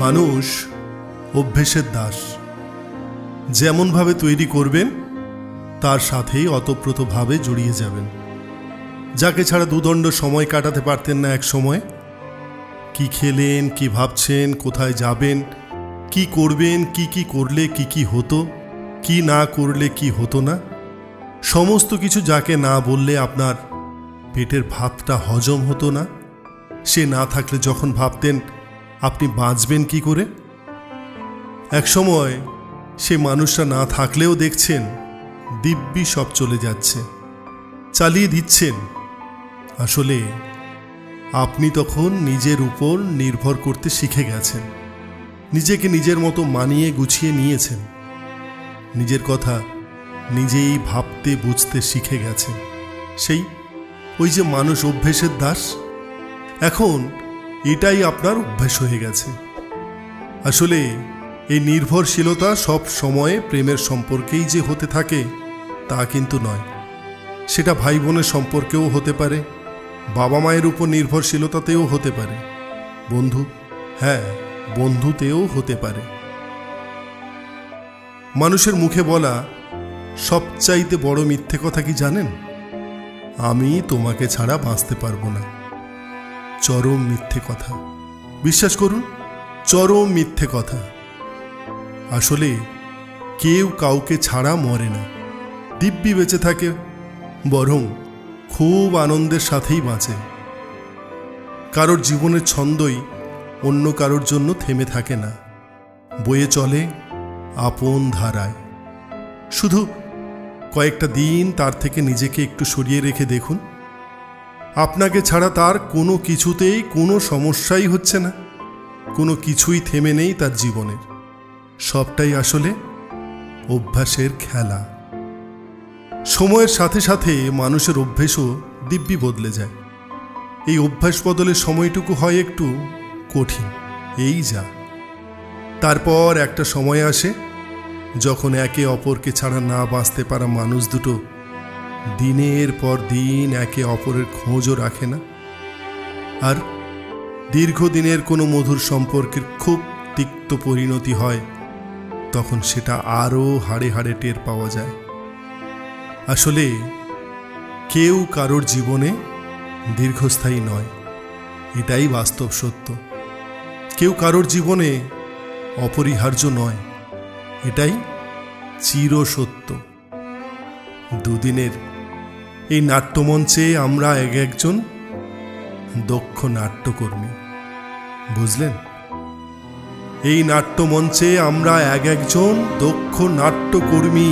মানুষ অভ্যেসের দাস। যেমনভাবে তৈরি করবেন তার সাথেই অতপ্রতভাবে জড়িয়ে যাবেন। যাকে ছাড়া দুদণ্ড সময় কাটাতে পারতেন না এক সময়, কি খেলেন, কি ভাবছেন, কোথায় যাবেন, কি করবেন, কি করলে কি হতো, কি না করলে কি হতো না, সমস্ত কিছু যাকে না বললে আপনার পেটের ভাতটা হজম হতো না, সে না থাকলে যখন ভাবতেন আপনি বাঁচবেন কি করে, এক সময় সে মানুষটা না থাকলেও দেখছেন দিব্যি সব চলে যাচ্ছে, চালিয়ে দিচ্ছেন। আসলে আপনি তখন নিজের উপর নির্ভর করতে শিখে গেছেন, নিজেকে নিজের মতো মানিয়ে গুছিয়ে নিয়েছেন, নিজের কথা নিজেই ভাবতে বুঝতে শিখে গেছেন। সেই ওই যে মানুষ অভ্যেসের দাস, এখন এটাই আপনার অভ্যাস হয়ে গেছে। আসলে এই নির্ভরশীলতা সব সময়ে প্রেমের সম্পর্কেই যে হতে থাকে তা কিন্তু নয়। সেটা ভাই বোনের সম্পর্কেও হতে পারে, বাবা মায়ের উপর নির্ভরশীলতাতেও হতে পারে, বন্ধুতেও হতে পারে। মানুষের মুখে বলা সবচাইতে বড় মিথ্যে কথা কি জানেন? আমি তোমাকে ছাড়া বাঁচতে পারবো না। চরম মিথ্যে কথা, বিশ্বাস করুন, চরম মিথ্যে কথা। আসলে কেউ কাউকে ছাড়া মরে না, দিব্যি বেঁচে থাকে, বরং খুব আনন্দের সাথেই বাঁচে। কারোর জীবনের ছন্দই অন্য কারোর জন্য থেমে থাকে না, বয়ে চলে আপন ধারায়। শুধু কয়েকটা দিন তার থেকে নিজেকে একটু সরিয়ে রেখে দেখুন, আপনাকে ছাড়া তার কোনো কিছুতেই কোনো সমস্যাই হচ্ছে না, কোনো কিছুই থেমে নেই তার জীবনের। সবটাই আসলে অভ্যাসের খেলা। সময়ের সাথে সাথে মানুষের অভ্যেসও দিব্যি বদলে যায়। এই অভ্যাস বদলের সময়টুকু হয় একটু কঠিন, এই যা। তারপর একটা সময় আসে যখন একে অপরকে ছাড়া না বাঁচতে পারা মানুষ দুটো দিনের পর দিন একে অপরের খোঁজও রাখে না, আর দীর্ঘদিনের কোনো মধুর সম্পর্কের খুব তিক্ত পরিণতি হয়, তখন সেটা আরও হাড়ে হাড়ে টের পাওয়া যায়। আসলে কেউ কারোর জীবনে দীর্ঘস্থায়ী নয়, এটাই বাস্তব সত্য। কেউ কারোর জীবনে অপরিহার্য নয়, এটাই চিরসত্য। দুদিনের এই নাট্যমঞ্চে আমরা এক একজন দক্ষ নাট্যকর্মী, বুঝলেন? এই নাট্যমঞ্চে আমরা এক একজন দক্ষ নাট্যকর্মী।